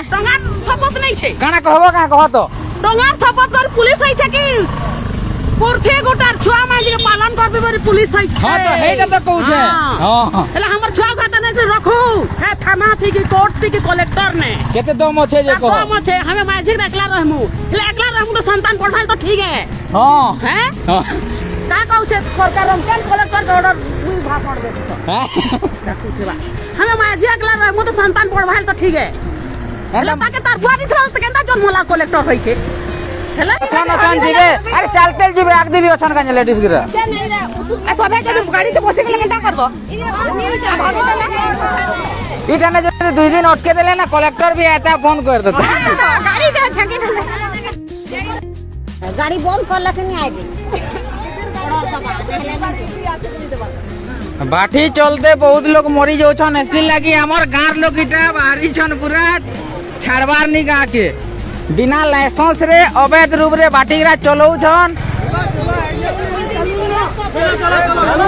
टंगार शपथ नहीं छे काना कहबो का कह तो टंगार शपथ कर पुलिस है छे कि पुरखे गोटार छुआ मां के पालन करबे बरी पुलिस है छे। हां तो हेटा तो कहू छे। हां एला हमर छुआ खाता नहीं रखो है थाना थी कि कोर्ट थी कि कलेक्टर ने केते दम छे जे कहो दम छे हमें माझी एकला रहमु एला एकला रहमु तो संतान पढ़ाई तो ठीक है। हां हैं हां का कहू छे सरकार हम केन कलेक्टर के ऑर्डर भाषण दे तो हमें माझी एकला रहमु तो संतान पढ़ाई तो ठीक है। एला ताके तार बुआरी थल त केंदा जन्मला कलेक्टर होई छे हेला अचान जीवे अरे चलते जीवे आग देबी अचान का लेडीज गिरा आ सबे के गाड़ी से बसे के केंदा करबो इटा ने जब 2 दिन अटके देले ना कलेक्टर भी आता फोन कर देता गाड़ी के छके गाड़ी बंद करला के नहीं आबे बाठी चलते बहुत लोग मरी जाउछन इसलिए लगी हमर गांव लोग इटा बाहरी छन पूरा छाड़बार नहीं गा के बिना लाइसेंस रे अवैध रूप रे बाटीरा चलाउ छन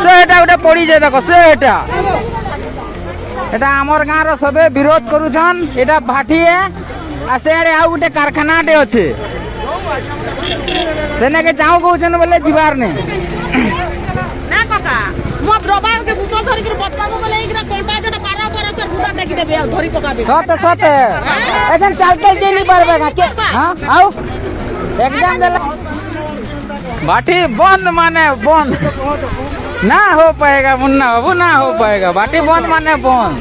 सेटा उठे पड़ी जाए देखो सेटा एटा हमर गांव रो सबे विरोध करू छन एटा भाटी है आ सेडे आ उठे कारखाना टे अछि सेने के जाऊ कहू छन बोले जीवार ने ना काका मत रबार के बुतो धरि के बतबाबो बोले एकरा कोंटा जटा पारा पर से बुता टेकी देबे धरि पकाबे सत सत ऐसन चलते जे नहीं पारबे के हां आओ एग्जाम देला बाटी बंद माने बंद ना हो पाएगा मुन्ना बाबू ना हो पाएगा बाटी बंद माने बंद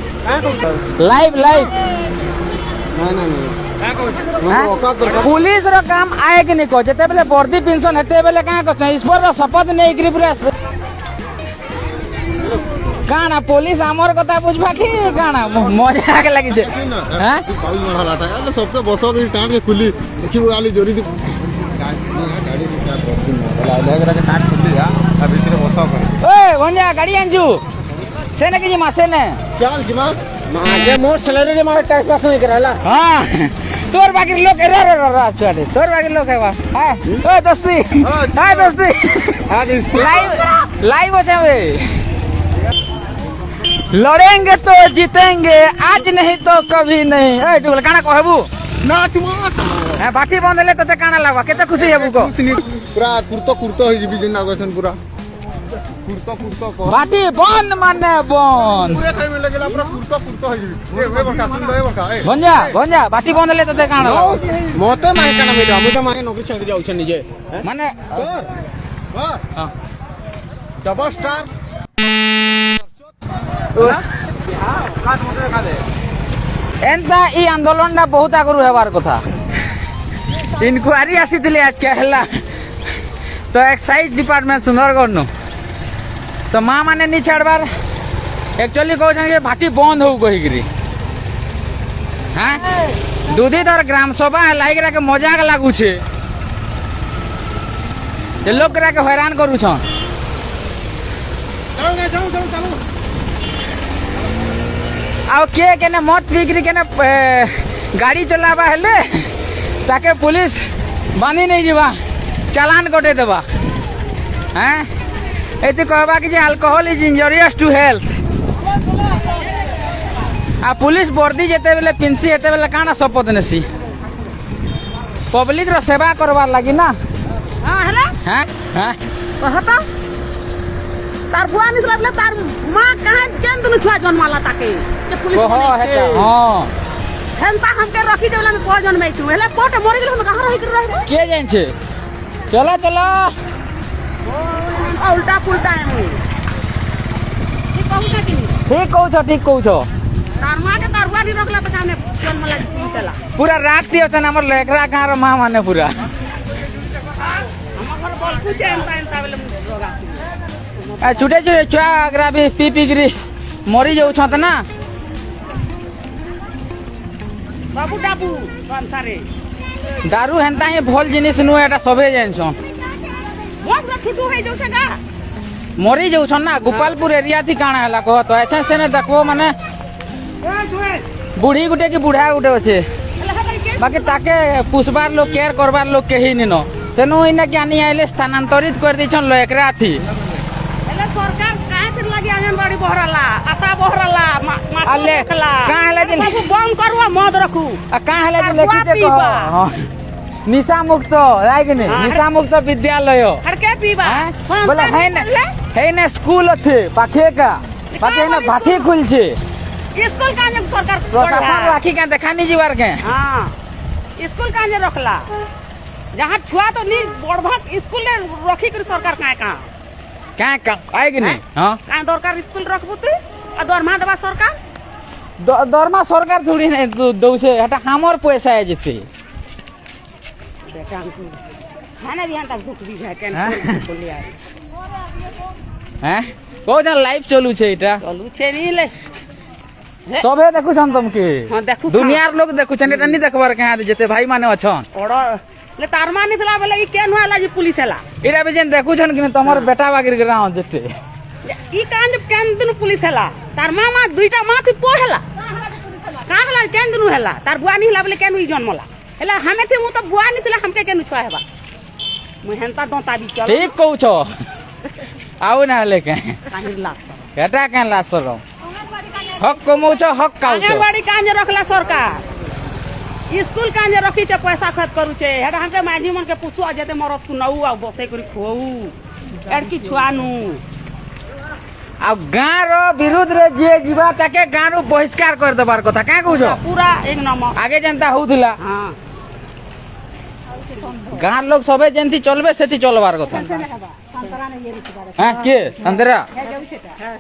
लाइव लाइव पुलिस रो काम आए कि नहीं को जते बेले वर्दी पेंशन हेते बेले का को ईश्वर रो शपथ नै करी पूरा काना पुलिस हमर कथा बुझबा कि काना मजा के लागि छे हैं पाउल मरला था यार सबके बसो के टांग के खुली देखी वो वाली जोरी गाड़ी क्या बोला लग रहा के काट खुली या अब भीतर बसो कर ओए भंजा गाड़ी आंजू सेने के जी मासे ने चल जी मां आगे मोर सैलरी रे मारे टैक्स पास नहीं कराला हां तोर बाकी लोग रे रे रे छोड़े तोर बाकी लोग है हां ओए दोस्ती हां दोस्ती आज लाइव लाइव हो जावे लड़ेंगे तो जीतेंगे आज नहीं तो कभी नहीं ए टुकल काना कहबू नाच मत ए बाटी बंदले तते काना लागबा केते खुशी हेबू को पूरा कुर्तो होई जिबी जिना गसन पूरा कुर्तो को बाटी बंद माने बंद पूरे खाई में लगेला पूरा कुर्तो होई जिबी ए बका सुन बे बका ए भंजा बाटी बंदले तते काना मते माय काना बेटा हम तो माय नौकरी छाड़ जाउ छ निजे माने हां डबल स्टार एंता ई आंदोलन ना बहुत आगरू हेबार कथा इंक्वायरी आसीथिले आज के हला तो एक्साइज डिपार्टमेंट सुंदरगढ़ नो तो मां माने नि छाड़बार एक्चुअली कहू छन के भाटी बंद हो गई गिरी हां दूधी तोर ग्राम सभा लाइक रा के मजाक लागू छे जे लोग रा के हैरान करू छन चलो आ के केने मत बिक्री केने गाड़ी चलाबा हेले ताके पुलिस बानी नहीं जीवा चालान कटे देबा हैं एते कहबा कि जे alcohol is injurious to health आ पुलिस वर्दी जेते बेले पिंसी एते बेले काना शपथ नेसी पब्लिक रो सेवा करबार लागि ना हां हेला हैं हैं कहता तार बुआ निकला बले तार मां कहां केन दुनु छुआ जन्माला ताके जे पुलिस कहो हेता हां हेनता हमके रखी देला में को जन्मै छु हेला पोट मरि गेल हम कहां रहि कर रहे के जान छे चलो चलो उल्टा पुल्टा है मुई ठीक कहू का कि ठीक कहू छो तार मां के तार बुआ नि रखला त काने जन्मला पुलिसला पूरा रात दियो छन हमर लेकरा गां रो मां माने पूरा हमर बोल पूछे एंता बेले रोगा आ छुटे छुटे छुआ अगरा भी पी गिरी मरी जाऊ छत ना बाबू डाबू संसारे दारू हेंता ही भल जिनिस नु एटा सबे जान छन बहुत छुटू है जो सगा मरी जाऊ छन ना गोपालपुर एरिया थी काना हला कह तो अच्छा से ने देखबो माने बूढ़ी गुटे की बूढ़ा गुटे अछि बाकी ताके पुछबार लोग केयर करबार लोग केही नि न सेनु इना ज्ञानी आइले स्थानांतरित कर दै छन लो एकरा थी सरकार काहे से लगी आंगनबाड़ी बहराला आशा बहराला अल्ले कहाँ हला जे सब बंद करू आ मद रखू कहाँ हला जे आ लिखी बुआ जे पीबा। निशा मुक्त राइट ने हाँ। निशा मुक्त विद्यालय हड़के पीबा हैं? बोले है ना स्कूल अच्छे पाखे का पाखे ना भाठी खुल छे स्कूल का जे सरकार प्रशासन राखी के देखानी जीवार के हां स्कूल का जे रखला जहां छुआ तो नी बड़भा स्कूल रखी कर सरकार का क्या आएगी नहीं हाँ का दरकार स्कूल रखबू तू आ दरमा देबा सरकार दरमा सरकार थोड़ी नहीं दौ से हटा हमर पैसा है जते बेटा खाना दिहान तक भूख भी है केन बोलिया हैं को जन लाइव चलू छे इटा चलू छे नी ले सबे देखु छन तुम के हां देखू दुनियार लोग देखु छन एटा नहीं देखबार कहां जते भाई माने अछन ऑर्डर ले तार मानी थला बेले ई केन होला जे पुलिस हला इरा बे जन देखु छन कि तमर बेटा बागिर ग्राउंड जते ई कान जब केन दिन पुलिस हला तार मामा दुईटा माथि पोहला का हला केन दिन हला तार बुआ नी हला बेले केन ई जन्मला हला हमें थे मु तो बुआ नी थला हमके केन छुआ हेबा मु हेनता दोता भी चल ठीक कहू छो आउ ना लेके काहिला बेटा केन लासरो हक कमौ छो हक काउ छो आंगनबाड़ी कांजे रखला सरकार स्कूल कांजे रखी छे पैसा खर्च करू छे हेडा हमके माझी मन के पूछू आ जते मरस तू नऊ आ बसे करी खोऊ एडकी छुआनु आ गाँ रो विरुद्ध रे जे जीवा ताके गाँ रो बहिष्कार कर देबार कथा का कहू छो पूरा एक नंबर आगे जनता होउथिला हां गाँ लोग सबे जेंती चलबे सेती चलबार कथा हां के अंदरा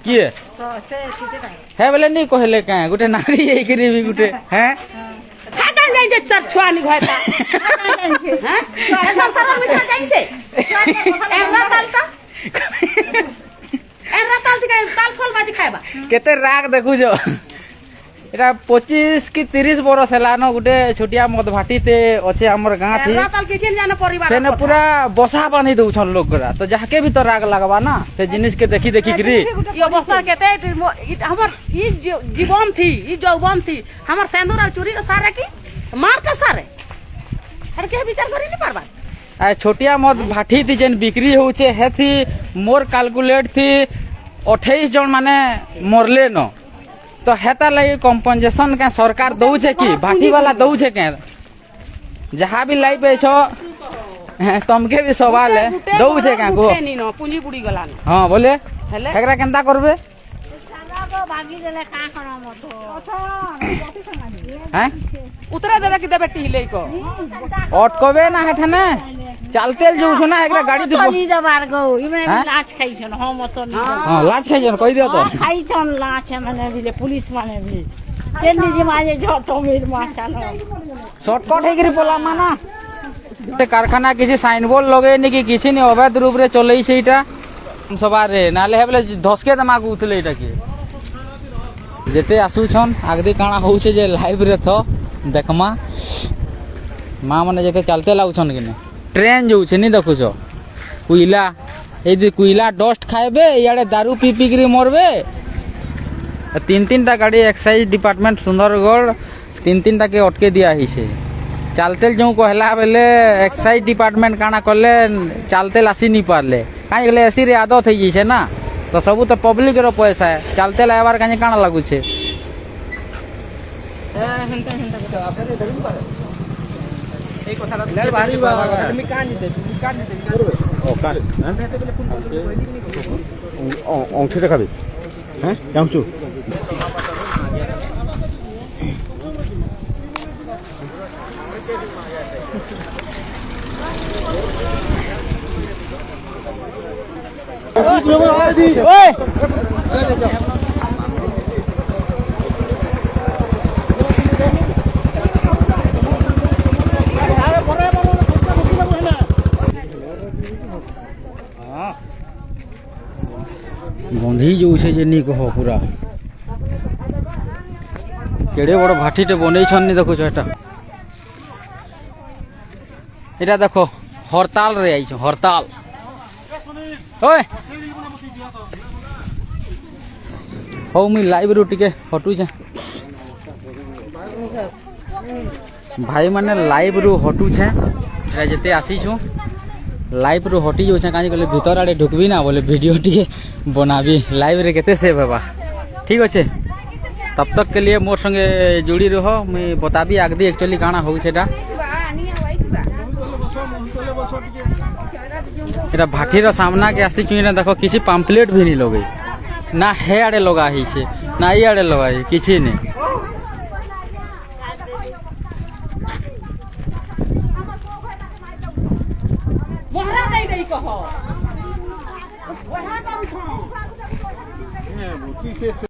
के है बोले नहीं कहले का गुटे नारी एकरी भी गुटे हैं हा कान जाई छे सर छुआनी घयता हैं सर सर मिठा जाई छे एरा तालका एरा ताल दिखाई ताल फल बाजी खाइबा केते राग देखु जो एटा 25 की 30 बरस हला न गुटे छोटिया मद भाटीते अछि हमर गाँ थी एरा ताल के छे जाने परिवार सेने पूरा बसा बांधी दउ छन लोग करा तो जाके भी तो राग लगवा ना से जिनिस के देखी देखी गिरी ई अवस्था केते हमर ई जीवन थी ई जौवन थी हमर सेंदूर आ चूड़ी के सारे की मार के सारे हर के विचार करी नहीं पारबा आ छोटिया मद भाटी थी जेन बिक्री होउछे हे थी मोर कैलकुलेट थी 28 जन माने मरले न तो हेता लगी कंपनसेशन के सरकार दउ छे की भाटी वाला दउ छे के जहां भी लाई पे छो तमके भी सवाल है दउ छे का को नी न पूंजी बुड़ी गला न हां बोले हेले एकरा केनता करबे भागी देले का करम हैं उतरे देबे कि देबे टिहिले को अटकबे ना हेठने चलते जो सुना एकरा गाड़ी तो चली जबार गो इमे हाँ? लाच खाई छन हम तो नहीं हां लाज खाइ जन कहि दियो तो खाई छन लाच माने भी पुलिस माने भी केनी जी माजे झटो मेर माचा न शॉर्टकट है गिरी पोला माना ते कारखाना किसी साइन बोर्ड लगे नि कि किछि नि अवैध रूप रे चलै छै इटा सबारे नाले हेबले धसके दमाक उठले इटा के जेते आसु छन आगदी काना होउ छै जे लाइव रे थो देखमा मां माने जेते चलते लाउ छन कि ट्रेन जो छै नि देखु छो कुइला एदी कुइला डस्ट खाइबे याडे दारू पी पी गिरी मरबे तीन टा गाड़ी एक्साइज डिपार्टमेंट सुंदरगढ़ तीन टा के अटके दिया ही से चलते जो कहला बेले एक्साइज डिपार्टमेंट काना करले चलते आसी नहीं पारले काहे गेले एसी रे आदत हो छै ना तो सब तो पब्लिक रो पैसा है चलते लायबार काहे काना लागू छै अंश देखाबे हैं जाऊचु ओए गंधी जो छै जे नी कहो पूरा केड़े बड़ भाटीटे बनै छन नी देखो एटा एटा देखो हड़ताल रे आई छ हड़ताल ओए हो मुई लाइव रो टिके हटू छे भाई माने लाइव रो हटू छे एटा जते आसी छु लाइव रू हटी जाऊे कहीं कहले भीतर आड़े ढुकबी ना बोले वीडियो टी बनाबी लाइव रे केते सेव हेबा ठीक अच्छे तब तक के लिए मोर संगे जुड़ी रहो मुई बताबी आगदी एक्चुअली काଣା हो सेटा एटा भाटीर सामना के आसी चुई ना देखो किसी पम्पलेट भी नहीं लगे ना हे आड़े लगा ही छे ना ई आड़े लगा ही किछि नहीं मोहरा नहीं गई कहो वहां करू छौ की के